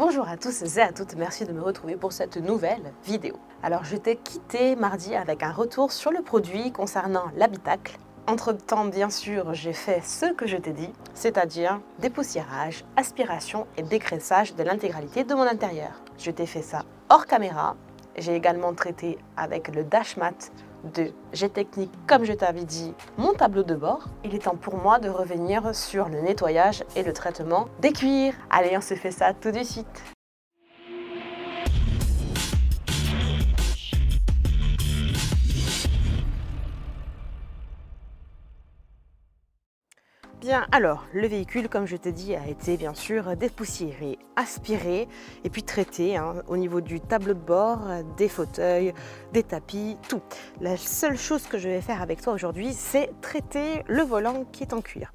Bonjour à tous et à toutes, merci de me retrouver pour cette nouvelle vidéo. Alors je t'ai quitté mardi avec un retour sur le produit concernant l'habitacle. Entre-temps, bien sûr, j'ai fait ce que je t'ai dit, c'est-à-dire dépoussiérage, aspiration et dégraissage de l'intégralité de mon intérieur. Je t'ai fait ça hors caméra. J'ai également traité avec le Dash Mat de G-Technique, comme je t'avais dit, mon tableau de bord. Il est temps pour moi de revenir sur le nettoyage et le traitement des cuirs. Allez, on se fait ça tout de suite. Bien, alors, le véhicule, comme je t'ai dit, a été bien sûr dépoussiéré, aspiré et puis traité au niveau du tableau de bord, des fauteuils, des tapis, tout. La seule chose que je vais faire avec toi aujourd'hui, c'est traiter le volant qui est en cuir.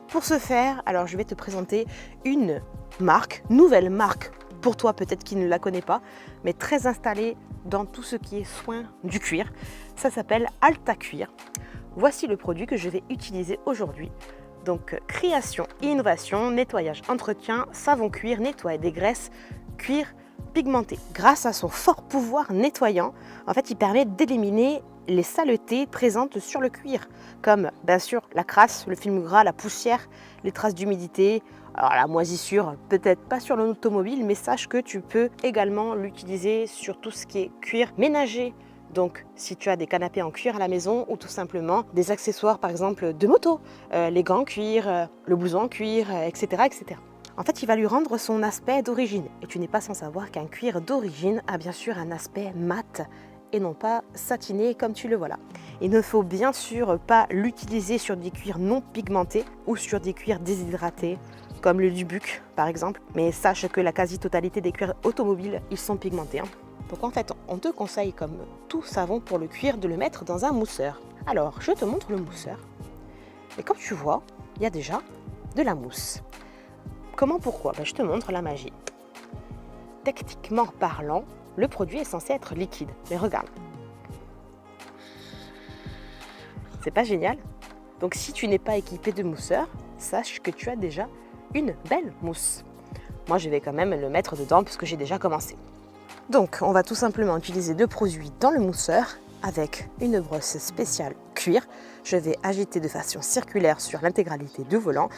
Pour ce faire, alors je vais te présenter une marque, nouvelle marque pour toi peut-être qui ne la connaît pas, mais très installée dans tout ce qui est soin du cuir. Ça s'appelle Alta Cuir. Voici le produit que je vais utiliser aujourd'hui. Donc, création, innovation, nettoyage, entretien, savon cuir, nettoie et dégraisse, cuir pigmenté. Grâce à son fort pouvoir nettoyant, en fait, il permet d'éliminer les saletés présentes sur le cuir, comme bien sûr la crasse, le film gras, la poussière, les traces d'humidité, alors la moisissure, peut-être pas sur l'automobile, mais sache que tu peux également l'utiliser sur tout ce qui est cuir ménager. Donc, si tu as des canapés en cuir à la maison ou tout simplement des accessoires, par exemple, de moto, les gants en cuir, le blouson en cuir, etc., etc. En fait, il va lui rendre son aspect d'origine. Et tu n'es pas sans savoir qu'un cuir d'origine a bien sûr un aspect mat et non pas satiné comme tu le vois là. Il ne faut bien sûr pas l'utiliser sur des cuirs non pigmentés ou sur des cuirs déshydratés, comme le Dubuque par exemple. Mais sache que la quasi-totalité des cuirs automobiles, ils sont pigmentés. Donc en fait, on te conseille, comme tout savon pour le cuir, de le mettre dans un mousseur. Alors, je te montre le mousseur. Et comme tu vois, il y a déjà de la mousse. Comment, pourquoi? Je te montre la magie. Techniquement parlant, le produit est censé être liquide. Mais regarde. C'est pas génial? Donc si tu n'es pas équipé de mousseur, sache que tu as déjà une belle mousse. Moi, je vais quand même le mettre dedans parce que j'ai déjà commencé. Donc, on va tout simplement utiliser deux produits dans le mousseur avec une brosse spéciale cuir. Je vais agiter de façon circulaire sur l'intégralité du volant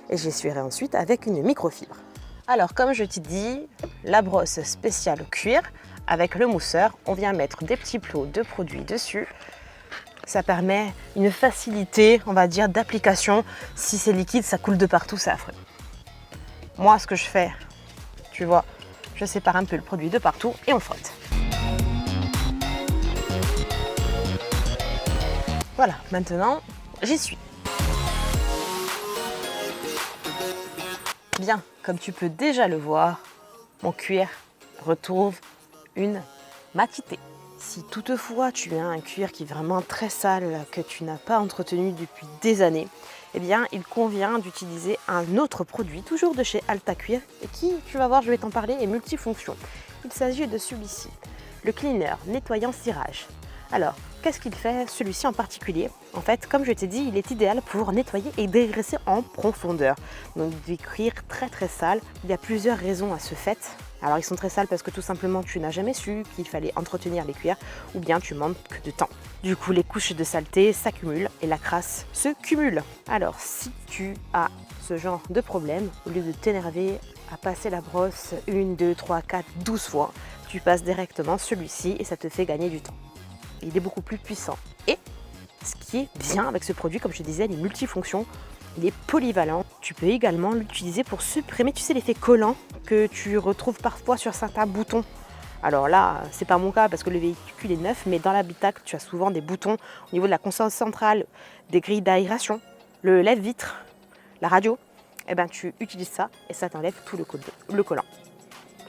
et j'essuierai ensuite avec une microfibre. Alors, comme je t'ai dit, la brosse spéciale cuir avec le mousseur, on vient mettre des petits plots de produits dessus. Ça permet une facilité, on va dire, d'application. Si c'est liquide, ça coule de partout, c'est affreux. Moi, ce que je fais, tu vois, je sépare un peu le produit de partout et on frotte. Voilà, maintenant, j'y suis. Bien, comme tu peux déjà le voir, mon cuir retrouve une matité. Si toutefois tu as un cuir qui est vraiment très sale, que tu n'as pas entretenu depuis des années, eh bien il convient d'utiliser un autre produit, toujours de chez Alta Cuir, et qui, tu vas voir, je vais t'en parler, est multifonction. Il s'agit de celui-ci, le cleaner nettoyant cirage. Alors, qu'est-ce qu'il fait celui-ci en particulier? En fait, comme je t'ai dit, il est idéal pour nettoyer et dégraisser en profondeur. Donc des cuirs très très sales, il y a plusieurs raisons à ce fait. Alors ils sont très sales parce que tout simplement tu n'as jamais su qu'il fallait entretenir les cuirs ou bien tu manques de temps. Du coup les couches de saleté s'accumulent et la crasse se cumule. Alors si tu as ce genre de problème, au lieu de t'énerver à passer la brosse 1, 2, 3, 4, 12 fois, tu passes directement celui-ci et ça te fait gagner du temps. Il est beaucoup plus puissant. Et ce qui est bien avec ce produit, comme je te disais, il est multifonction. Il est polyvalent. Tu peux également l'utiliser pour supprimer, tu sais, l'effet collant que tu retrouves parfois sur certains boutons. Alors là, c'est pas mon cas parce que le véhicule est neuf, mais dans l'habitacle, tu as souvent des boutons au niveau de la console centrale, des grilles d'aération, le lève-vitre, la radio. Eh ben, tu utilises ça et ça t'enlève tout le collant.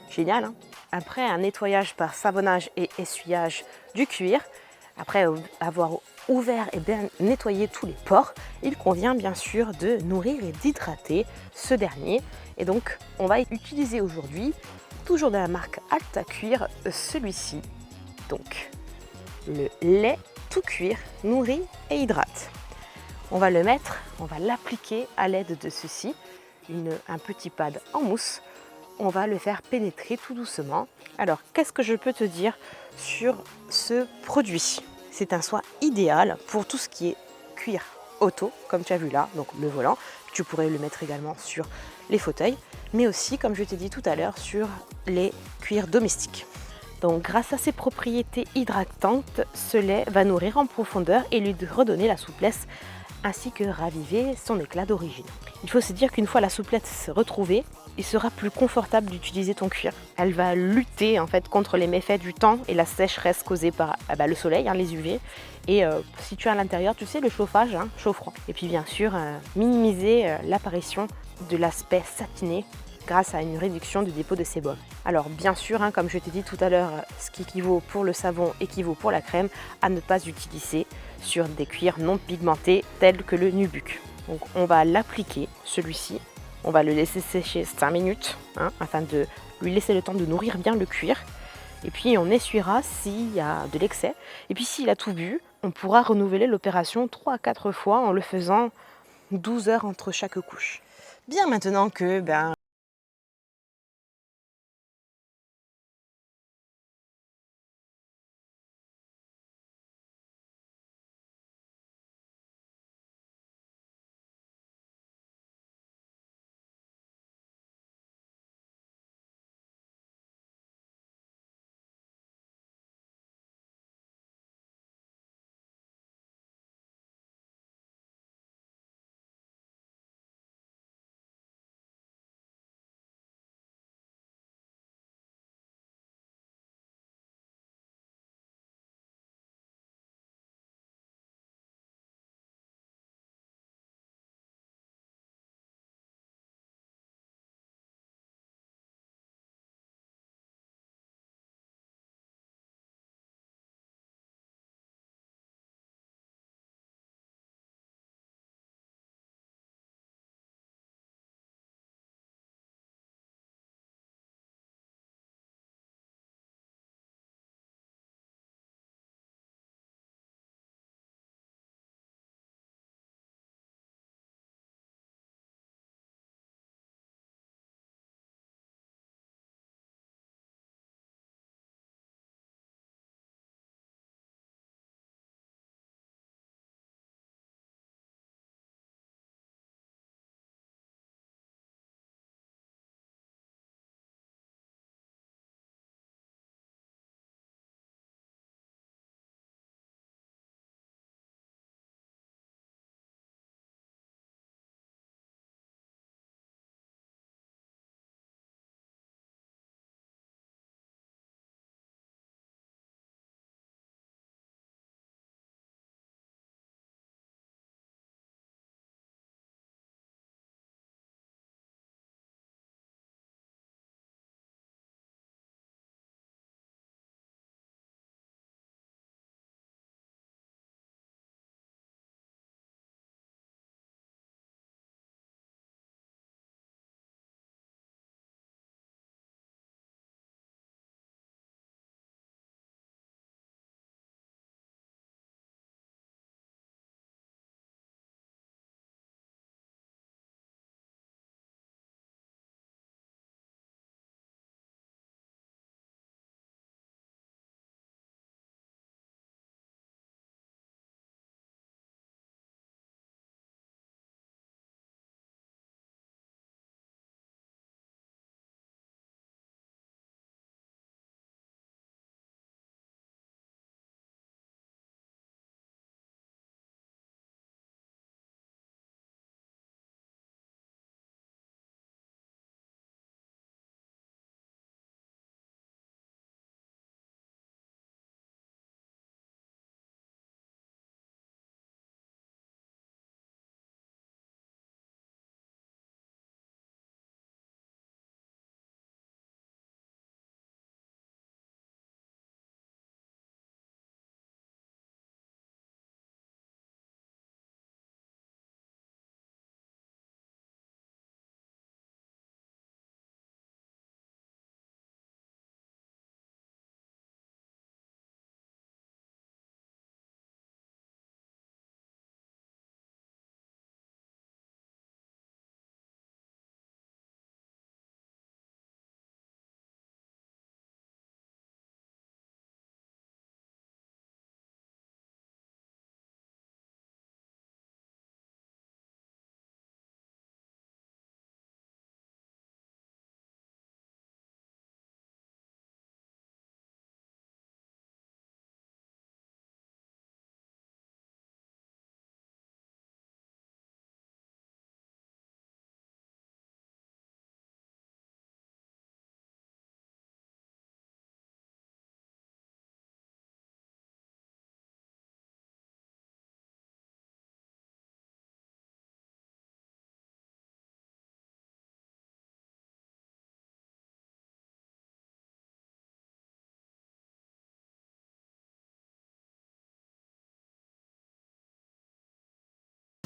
Génial, hein? Après un nettoyage par savonnage et essuyage du cuir, après avoir ouvert et bien nettoyé tous les pores, il convient bien sûr de nourrir et d'hydrater ce dernier. Et donc, on va utiliser aujourd'hui, toujours de la marque Alta Cuir, celui-ci. Donc, le lait tout cuir nourrit et hydrate. On va le mettre, on va l'appliquer à l'aide de ceci, un petit pad en mousse on va le faire pénétrer tout doucement. Alors, qu'est-ce que je peux te dire sur ce produit? C'est un soin idéal pour tout ce qui est cuir auto, comme tu as vu là, donc le volant. Tu pourrais le mettre également sur les fauteuils, mais aussi, comme je t'ai dit tout à l'heure, sur les cuirs domestiques. Donc, grâce à ses propriétés hydratantes, ce lait va nourrir en profondeur et lui redonner la souplesse ainsi que raviver son éclat d'origine. Il faut se dire qu'une fois la souplesse retrouvée, il sera plus confortable d'utiliser ton cuir. Elle va lutter en fait contre les méfaits du temps et la sécheresse causée par le soleil, les UV. Et si tu es à l'intérieur, tu sais, le chauffage, chaud-froid. Et puis bien sûr, minimiser l'apparition de l'aspect satiné grâce à une réduction du dépôt de sébum. Alors bien sûr, comme je t'ai dit tout à l'heure, ce qui équivaut pour le savon équivaut pour la crème, à ne pas utiliser sur des cuirs non pigmentés tels que le nubuck. Donc on va l'appliquer, celui-ci, on va le laisser sécher 5 minutes afin de lui laisser le temps de nourrir bien le cuir. Et puis on essuiera s'il y a de l'excès. Et puis s'il a tout bu, on pourra renouveler l'opération 3 à 4 fois en le faisant 12 heures entre chaque couche. Bien, maintenant que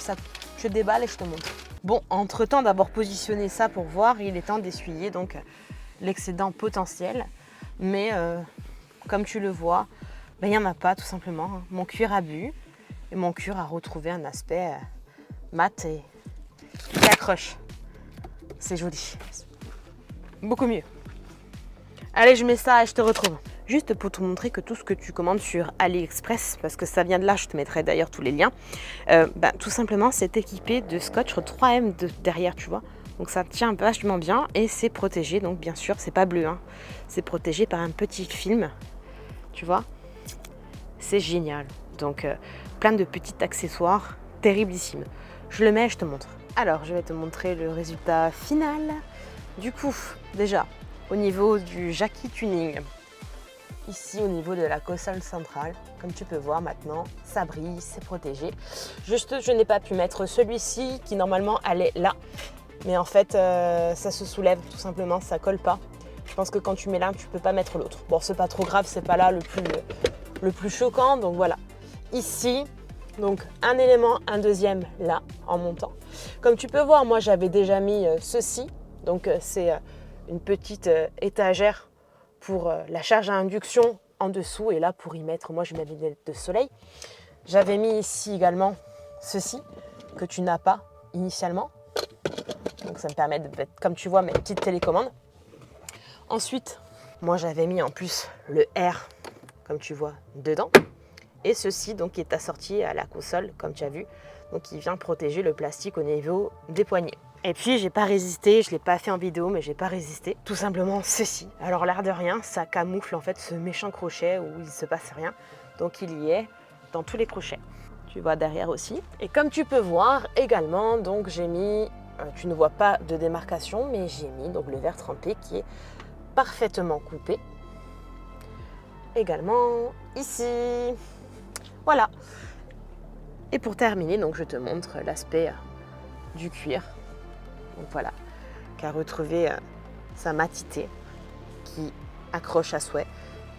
ça, je déballe et je te montre. Bon, entre-temps d'avoir positionné ça pour voir, il est temps d'essuyer donc l'excédent potentiel. Mais comme tu le vois, ben, il n'y en a pas tout simplement. Mon cuir a bu et mon cuir a retrouvé un aspect mat et qui accroche. C'est joli. Beaucoup mieux. Allez, je mets ça et je te retrouve. Juste pour te montrer que tout ce que tu commandes sur AliExpress, parce que ça vient de là, je te mettrai d'ailleurs tous les liens, tout simplement c'est équipé de scotch 3M derrière, tu vois. Donc ça tient vachement bien et c'est protégé, donc bien sûr c'est pas bleu, hein. C'est protégé par un petit film, tu vois. C'est génial. Donc plein de petits accessoires terriblissimes. Je le mets, je te montre. Alors je vais te montrer le résultat final. Du coup, déjà, au niveau du Jackie Tuning, ici au niveau de la console centrale, comme tu peux voir maintenant, ça brille, c'est protégé. Juste, je n'ai pas pu mettre celui-ci qui normalement allait là. Mais en fait, ça se soulève tout simplement, ça colle pas. Je pense que quand tu mets l'un, tu peux pas mettre l'autre. Bon, c'est pas trop grave, c'est pas là le plus choquant. Donc voilà, ici, donc un élément, un deuxième là, en montant. Comme tu peux voir, moi j'avais déjà mis ceci. Donc c'est une petite étagère pour la charge à induction en dessous et là pour y mettre, moi je mets des lunettes de soleil. J'avais mis ici également ceci que tu n'as pas initialement. Donc ça me permet de mettre, comme tu vois, mes petites télécommandes. Ensuite, moi j'avais mis en plus le R, comme tu vois, dedans. Et ceci donc qui est assorti à la console, comme tu as vu. Donc il vient protéger le plastique au niveau des poignets. Et puis j'ai pas résisté, je l'ai pas fait en vidéo, mais j'ai pas résisté. Tout simplement ceci. Alors l'air de rien, ça camoufle en fait ce méchant crochet où il se passe rien. Donc il y est dans tous les crochets. Tu vois derrière aussi. Et comme tu peux voir également, donc j'ai mis, tu ne vois pas de démarcation, mais j'ai mis donc le verre trempé qui est parfaitement coupé. Également ici. Voilà. Et pour terminer, donc je te montre l'aspect du cuir. Donc voilà, qui a retrouvé sa matité, qui accroche à souhait.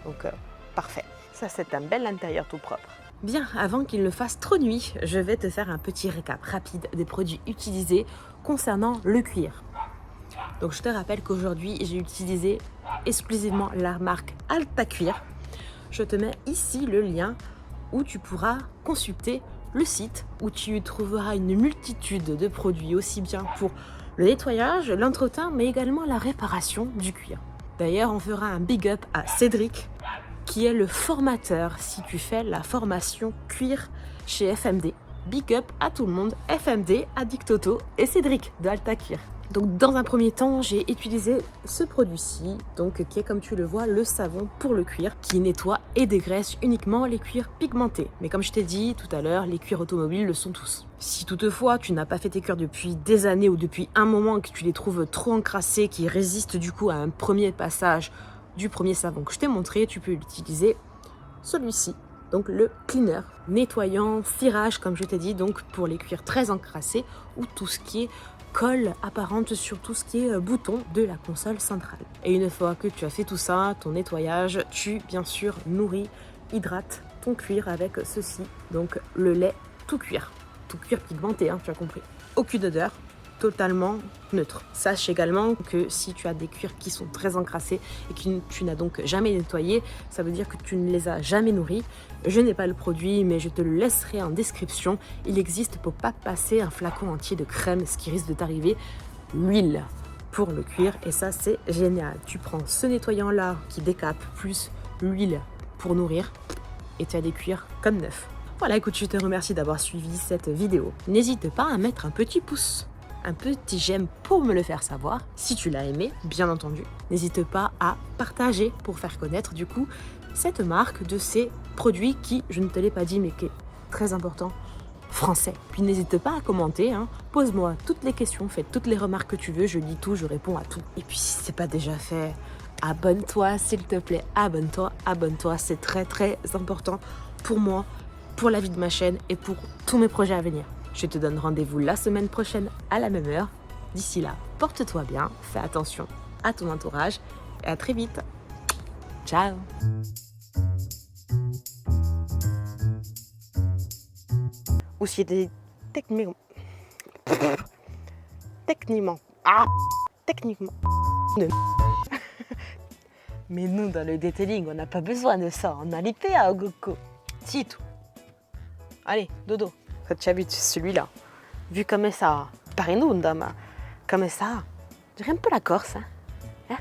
Donc parfait. Ça c'est un bel intérieur tout propre. Bien, avant qu'il ne fasse trop nuit, je vais te faire un petit récap rapide des produits utilisés concernant le cuir. Donc je te rappelle qu'aujourd'hui j'ai utilisé exclusivement la marque Alta Cuir. Je te mets ici le lien où tu pourras consulter le site où tu trouveras une multitude de produits aussi bien pour le nettoyage, l'entretien, mais également la réparation du cuir. D'ailleurs, on fera un big up à Cédric, qui est le formateur si tu fais la formation cuir chez FMD. Big up à tout le monde, FMD, Addict Auto et Cédric de Alta Cuir. Donc dans un premier temps, j'ai utilisé ce produit-ci, donc qui est comme tu le vois le savon pour le cuir, qui nettoie et dégraisse uniquement les cuirs pigmentés. Mais comme je t'ai dit tout à l'heure, les cuirs automobiles le sont tous. Si toutefois tu n'as pas fait tes cuirs depuis des années ou depuis un moment et que tu les trouves trop encrassés, qui résistent du coup à un premier passage du premier savon que je t'ai montré, tu peux utiliser celui-ci. Donc le cleaner, nettoyant, cirage comme je t'ai dit, donc pour les cuirs très encrassés ou tout ce qui est colle apparente sur tout ce qui est bouton de la console centrale. Et une fois que tu as fait tout ça, ton nettoyage, tu bien sûr nourris, hydrates ton cuir avec ceci, donc le lait tout cuir pigmenté, hein, tu as compris. Aucune odeur, totalement neutre. Sache également que si tu as des cuirs qui sont très encrassés et que tu n'as donc jamais nettoyé, ça veut dire que tu ne les as jamais nourris. Je n'ai pas le produit, mais je te le laisserai en description. Il existe pour pas passer un flacon entier de crème, ce qui risque de t'arriver, l'huile pour le cuir. Et ça, c'est génial. Tu prends ce nettoyant-là qui décape, plus l'huile pour nourrir, et tu as des cuirs comme neufs. Voilà, écoute, je te remercie d'avoir suivi cette vidéo. N'hésite pas à mettre un petit pouce, un petit j'aime pour me le faire savoir, si tu l'as aimé, bien entendu. N'hésite pas à partager pour faire connaître du coup cette marque de ces produits qui, je ne te l'ai pas dit, mais qui est très important, français. Puis n'hésite pas à commenter, hein. Pose-moi toutes les questions, fais toutes les remarques que tu veux, je lis tout, je réponds à tout. Et puis si c'est pas déjà fait, abonne-toi s'il te plaît, abonne-toi, c'est très très important pour moi, pour la vie de ma chaîne et pour tous mes projets à venir. Je te donne rendez-vous la semaine prochaine à la même heure. D'ici là, porte-toi bien, fais attention à ton entourage et à très vite. Ciao. Ou s'il y a des techniques Techniquement. Techniquement. Mais nous, dans le detailing, on n'a pas besoin de ça. On a l'IPA, Goko. Si, tout. Allez, dodo. Faccia vite celui-là. Vu comme ça, par une ma comme ça, je dirais un peu la Corse. Hein?